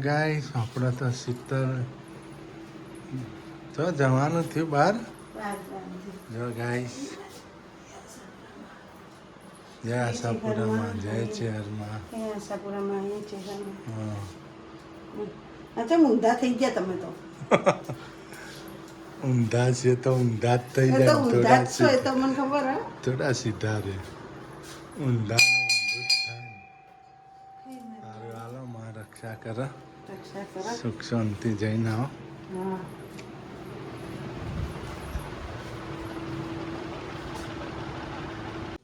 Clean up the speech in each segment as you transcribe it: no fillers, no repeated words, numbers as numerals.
Guys આપણે તો શીતળ તો જવાનું થયું બહાર જો ગાઈસ જય આશાપુરામાં જય ચેરમાં ઊંધા થઈ ગયા તમે તો ઊંધા છે તો ઊંધા જ થઈ એ તો જાય ઊંધા જ છો એ તો મને ખબર હે થોડા સીધા રે ઊંધા સારું હાલો માં રક્ષા કરો રક્ષા કરો સુખ શાંતિ જઈને આવો હા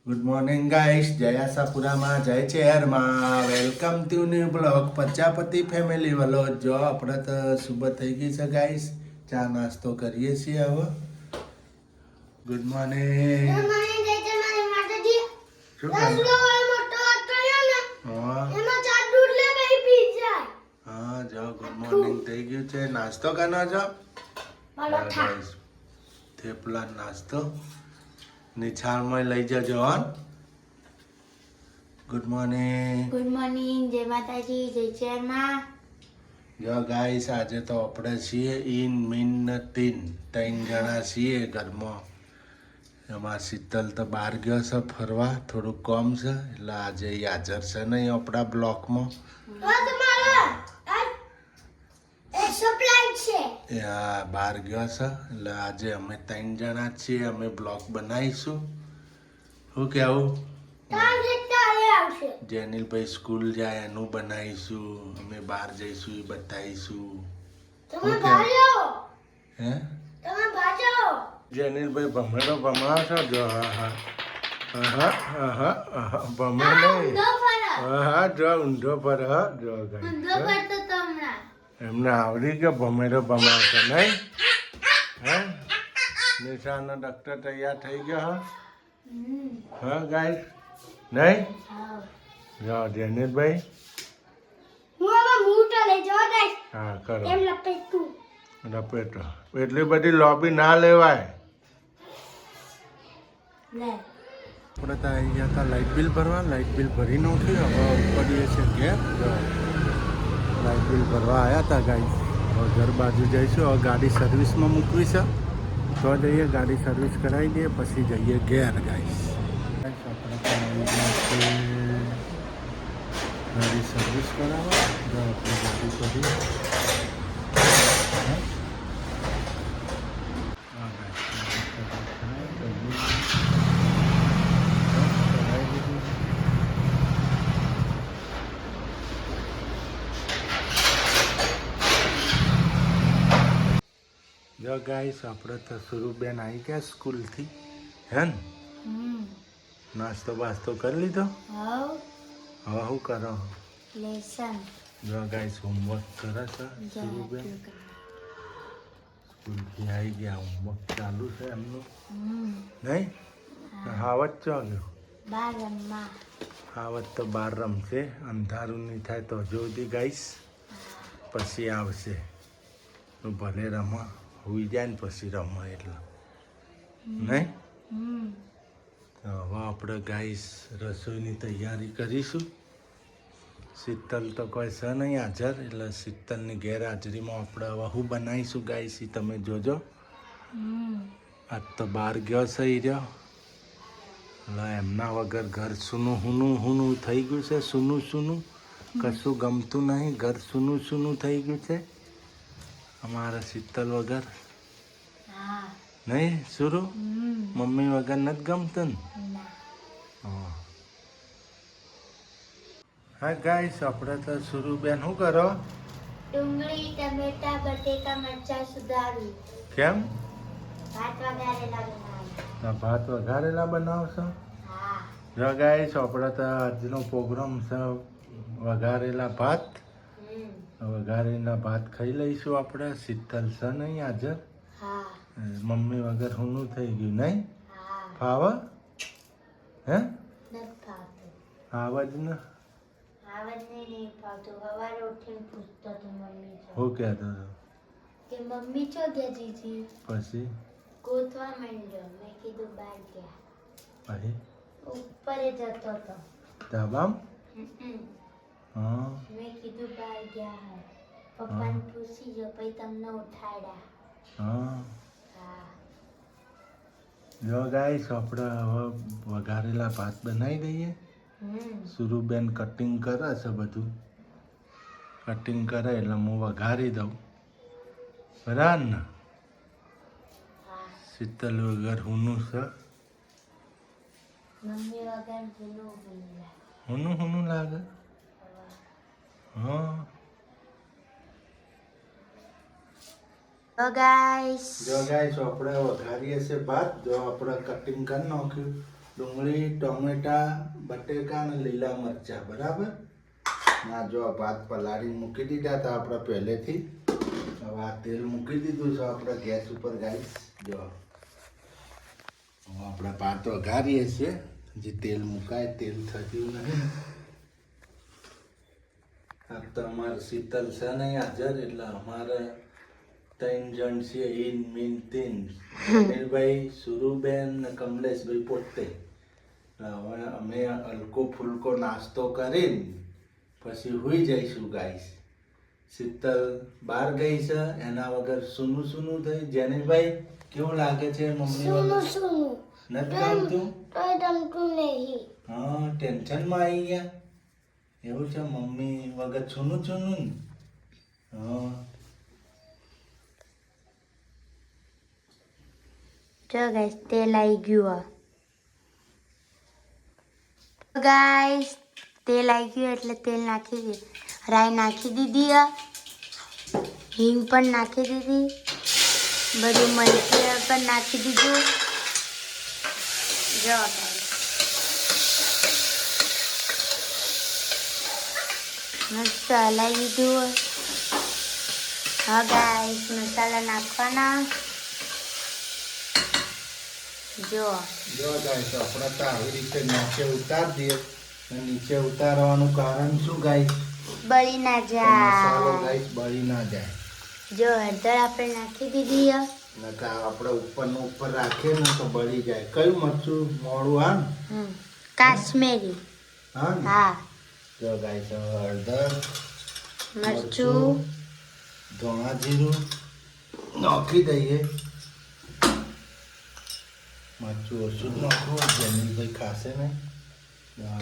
ગુડ મોર્નિંગ ગાઈસ જય આશાપુરામાં જય ચેરમાં welcome to new blog Prajapati family વાલો જો આપણે તો સુબહ થઈ ગઈ છે ગાઈસ ચા નાસ્તો કરીએ છીએ હવે ગુડ મોર્નિંગ શું કરે? હા જો ગુડ મોર્નિંગ થઈ ગયું છે નાસ્તો કરનો છો ગાઈસ થેપલા નાસ્તો નિછાળમાં લઈ જજો હો ગુડ મોર્નિંગ જય માતાજી જય ચેરમાં જો ગાઈસ આજે તો આપણે છીએ ઇન મીન ને ત્રણ જણા છીએ ઘરમાં એમાં શીતલ તો બહાર ગયો છે ફરવા થોડુંક કામ છે એટલે આજે એ હાજર છે નહીં આપણા બ્લોકમાં એ હા બહાર ગયો છે એટલે આજે અમે ત્રણ જણા છીએ અમે બ્લોગ બનાવીશું શું કહેવું જેનિલભાઈ સ્કૂલ જાય એનું બનાવીશું અમે બહાર જઈશું એ બતાવીશું હે જેનિલભાઈ ભમેડો ભમાવશો જો હા ભમે નહીં હા જો ઊંધો પર હા જો એમને આવડી ગયો ભમેડો ભમાવશો નહીં હે નિશાનો ડૉક્ટર તૈયાર થઈ ગયો હા ગાઈસ નહીં જો જેનિલભાઈ હા કરો લપેટો એટલી બધી લોબી ના લેવાય આપણે તો આવી ગયા હતા લાઇટ બિલ ભરવા લાઇટ બિલ ભરી નાખ્યું હવે પડીએ છે ઘેર લાઇટ બિલ ભરવા આવ્યા હતા ગાઈસ હવે ઘર બાજુ જઈશું હવે ગાડી સર્વિસમાં મૂકવી છે તો જઈએ ગાડી સર્વિસ કરાવી દઈએ પછી જઈએ ઘેર ગાઈસ આપણે ગાડી સર્વિસ કરાવવા જો આપણે ગાડી કરી જો ગાઈસ આપણે તો સુરુબેન આવી ગયા સ્કૂલથી હે ને નાસ્તો બાસ્તો કરી લીધો હવે શું કરો લેસન જો ગાઈસ હોમવર્ક કરે છે સુરુબેન સ્કૂલથી આવી ગયા હોમવર્ક ચાલુ છે એમનું નહીં હાવત ચો ગયો બાર રમવા હાવત તો બહાર રમશે અંધારું નહીં થાય તો જોતી ગાઈસ પછી આવશે ભલે રમવા હોઈ જાય ને પછી રમવા એટલે નહીં હવે આપણે ગાઈસ રસોઈની તૈયારી કરીશું શીતલ તો કોઈ છે નહીં હાજર એટલે શીતલની ગેરહાજરીમાં આપણે હવે શું બનાવીશું ગાઈસ એ તમે જોજો આજ તો બહાર ગયો છે એ રહ્યો એટલે એમના વગર ઘર સૂનું હુનું થઈ ગયું છે સૂનું કશું ગમતું નહીં ઘર સૂનું થઈ ગયું છે અમારા શીતલ વગર નહીં સુરુ મમ્મી વગર નથી ગમતું ને હા ગાઈસ આપણે તો સુરુબેન શું કરો ડુંગળી ટમેટા બટેકા મરચાં સુધારું કેમ ભાત વઘારેલા બનાવું ભાત વઘારેલા બનાવશો હા જો ગાઈસ આપણે તો આજનો પ્રોગ્રામ છે વઘારેલા ભાત વઘારેલા ભાત ખાઈ લઈશું આપણે શીતલ છે નહીં હાજર હા મમ્મી વગર હુનું થઈ ગયું નહીં હા ફાવ હે નથી ફાવતું આવાજ ને આવડને નહીં ફાવતું સવારે ઉઠીને પૂછતો તો મમ્મી હું કહેતો હતો કે મમ્મી ચો ગયા જીજી પછી ગોતવા માંડ્યો મેં કીધું બહાર ગયા પછી ઉપર જતો હતો ધાબામ મેં હા કીધું બહાર ગયા હે પપ્પાને પૂછી જો પછી તમને ઉઠાડ્યા. હા હા. જો ગાઈસ આપણે હવે વઘારેલા ભાત બનાવી દઈએ. સુરુબેન કટિંગ કરે છે બધું. કટિંગ કરે એટલે હું વઘારી દઉં. બરાબર ને? હા. શીતલ વગર હુનું છે. મમ્મી વગર ભૂલું ભૂલા. હુનું લાગે. હા તો ગાઈસ જો ગાઈસ આપણે વઘારીએ છે ભાત. જો આપણે કટિંગ કરી નાખ્યું ડુંગળી, ટમેટા, બટેકા અને લીલા મરચા. બરાબર ના જો ભાત પલાળી મૂકી દીધા હતા આપણે પહેલેથી. હવે આ તેલ મૂકી દીધું છે આપણે ગેસ ઉપર ગાઈસ. જો હવે આપણે ભાત વઘારીએ છીએ. જે તેલ મુકાય તેલ થયું નહીં. આ તો અમારે શીતલ છે નહીં હાજર એટલે અમારે 3 જણ છે. ઈન મીન 3 અનિલભાઈ, સુરુબેન ને કમલેશભાઈ પોતે. હવે અમે હલકો ફૂલકો નાસ્તો કરીને પછી હુઈ જઈશું ગાઈસ. શીતલ બહાર ગઈ છે એના વગર સૂનું સૂનું થઈ. જેનિલભાઈ કેવું લાગે છે મમ્મી વગર? નથી ગમતું? હા ટેન્શનમાં આવી ગયા એવું છે. મમ્મી વગર છૂનું છૂનું ને. હા જો ગાઈસ તેલ આવી ગયું. ગાઈસ તેલ આવી ગયું એટલે તેલ નાખી દીધું. રાઈ નાખી દીધી. હિંગ પણ નાખી દીધી. બધું મરચી પણ નાખી દીધું. જો ગાઈસ મસ્ત હલાવી દીધું. હા ગાઈસ મસાલા નાખવાના. જો ગાઈસ આપણે તો આવી રીતે નીચે ઉતાર દઈએ. નીચે ઉતારવાનું કારણ શું ગાઈસ? બળી ના મસાલો જાય. ગાઈસ બળી ના જાય. જો હળદર આપણે નાખી દીધી. નકા આપણે ઉપરનું ઉપર રાખીએ ને તો બળી જાય. કયું મરચું મોડું હા ને? કાશ્મીરી. હા ને? હા. જો ગાઈસ હળદર, મરચું, ધોણા જીરું નાખી દઈએ. મરચું ઓછું જ નાખવું. જમીનભાઈ ખાશે ને.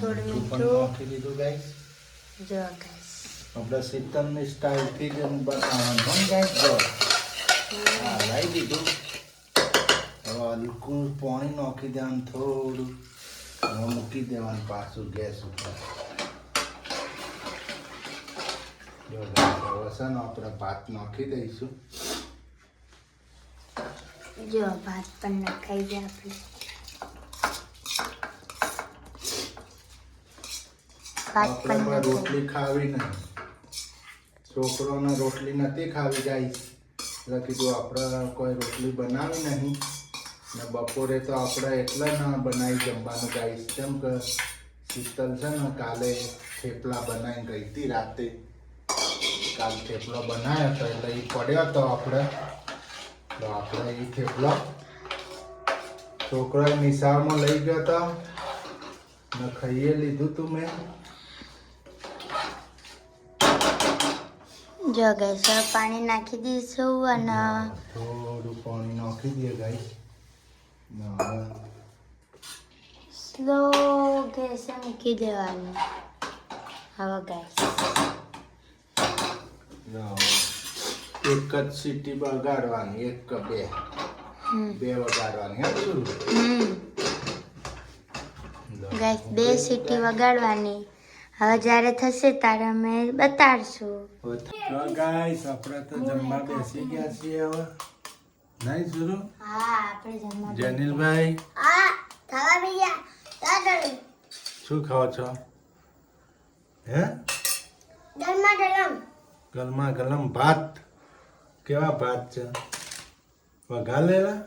થોડું મરચું પણ મીઠું. નાખી દીધું ગાઈસ. જો ગાઈસ આપણે શીતલની સ્ટાઇલથી જ બનાવવાનું ગાઈસ. જો હા લાવી દીધું. હવે હલકું પાણી નાખી દેવાનું થોડું. હવે મૂકી દેવાનું પાછું ગેસ ઉપર. જો ગાઈસ હવે છે ને આપણે ભાત નાખી દઈશું. જો ભાત પણ નખાઈ ગયા આપણે. ભાત આપણે પણ કોઈ નખાઈ. રોટલી ખાવી નહીં. છોકરોને રોટલી નથી ખાવી ગાઈસ. એટલે કીધું આપણે કોઈ રોટલી બનાવી નહીં. ને બપોરે તો આપણે એટલે ના બનાવી જમવાનું ગાઈસ. કેમ કે શીતલ છે ને કાલે થેપલા બનાવીને ગઈ હતી રાતે. કાલ થેપલો બનાવ્યો હતો એટલે એ પડ્યો હતો આપણે. તો આપણે એ થેપલો છોકરાએ નિશાળમાં લઈ ગયો હતો ને ખાઈએ લીધું તું મેં. જો ગાઈસ હવે પાણી નાખી દઈશું અને થોડું પાણી નાખી દઈએ ગાઈસ. સ્લો ગેસે મૂકી દેવાનું. હવે ગાઈસ એક જ સીટી વગાડવાની. એક કે બે વગાડવાની. હા શું ગાઈસ 2 સીટી વગાડવાની. હવે જ્યારે થશે ત્યારે અમે બતાડશું. ગાઈસ આપણે તો જમવા બેસી ગયા છીએ હવે. નહીં શરૂ? હા આપણે જમવા. જેનિલભાઈ આ ખાવા ભૈયા તાડળ શું ખાઓ છો? હે ગરમા ગરમ. ગરમા ગરમ ભાત. કેવા ભાત છે? વઘારેલા?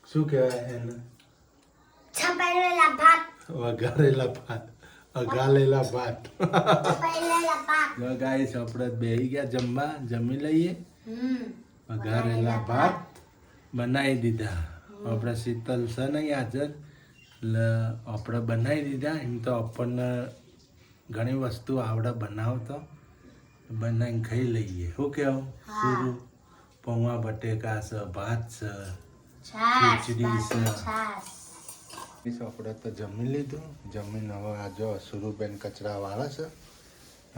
શું કહેવાય એને? છપાયેલા ભાત. વઘારેલા ભાત. વઘારેલા ભાત. છપાયેલા ભાત. જો ગાઈસ આપણે બેસી ગયા જમવા. જમી લઈએ. વઘારેલા ભાત બનાવી દીધા. આપણે શીતલ છે નહીં હાજર એટલે આપણે બનાવી દીધા. એમ તો આપણને ઘણી વસ્તુ આવડે બનાવતો. બનાવીને ખાઈ લઈએ શું કહેવું હા. સુરુ પૌવા બટેકા છે ભાત છે છાસ ખીચડી છે. બાકી છાસ આપણે તો જમી લીધું જમીન હવે આ જો સુરુબેન કચરા વાળા છે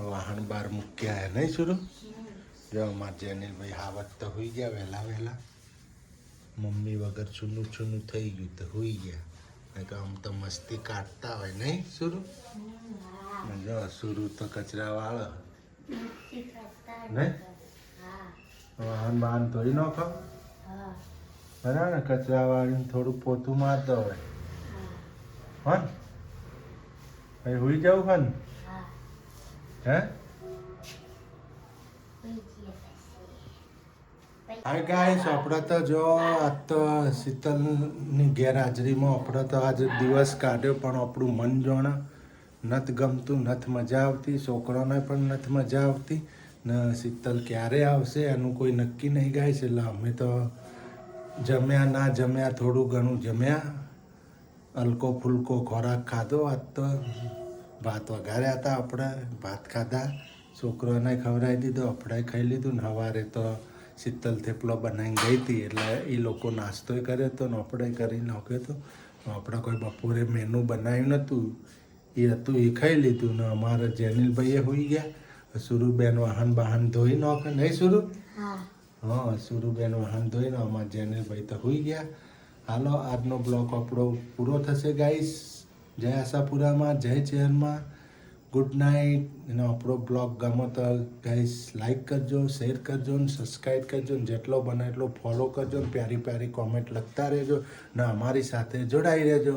વાહન બહાર મૂક્યા હે નહીં સુરુ જો અમારા જેનિલભાઈ હાવત તો હોઈ ગયા વહેલા વહેલા મમ્મી વગર છૂનું છૂનું થઈ ગયું તો હોઈ ગયા નહીં તો આમ તો મસ્તી કાઢતા હોય નહીં સુરુ જો સુરુ તો કચરા વાળા નહીં વાહન વાહન ધોઈ નાખો બરાબર ને કચરા વાળીને થોડું પોતું મારતો હોય હન ભાઈ હોઈ જાવ હન હે હાય ગાઈસ આપણે તો જો આજ તો શીતલની ગેરહાજરીમાં આપણે તો આજે દિવસ કાઢ્યો પણ આપણું મન જોણે નથી ગમતું નથી મજા આવતી છોકરાને પણ નથી મજા આવતી ને શીતલ ક્યારે આવશે એનું કોઈ નક્કી નહીં ગાઈસ એટલે અમે તો જમ્યા ના જમ્યા થોડું ઘણું જમ્યા હલકો ફૂલકો ખોરાક ખાધો આજ તો ભાત વઘાર્યા હતા આપણે ભાત ખાધા છોકરોને ખવડાવી દીધો આપણે ખાઈ લીધું ને સવારે તો શીતલ થેપલો બનાવીને ગઈ હતી એટલે એ લોકો નાસ્તોય કર્યો હતો ને આપણે કરી નાખ્યો હતો આપણે કોઈ બપોરે મેનુ બનાવ્યું નહોતું એ હતું એ ખાઈ લીધું ને અમારા જેનિલભાઈએ હોઈ ગયા સુરુબેન વાહન બહાન ધોઈ નાખે નહીં સુરુ હા સુરુબેન વાહન ધોઈને અમારા જેનિલભાઈ તો હોઈ ગયા હાલો આજનો બ્લોગ આપણો પૂરો થશે ગાઈસ જય આશાપુરામાં જય ચેરમાં ગુડ નાઇટ એનો આપણો બ્લોગ ગમો તો ગાઈસ લાઈક કરજો શેર કરજો ને સબસ્ક્રાઈબ કરજો ને જેટલો બને એટલો ફોલો કરજો ને પ્યારી પ્યારી કોમેન્ટ લખતા રહેજો ને અમારી સાથે જોડાઈ રહેજો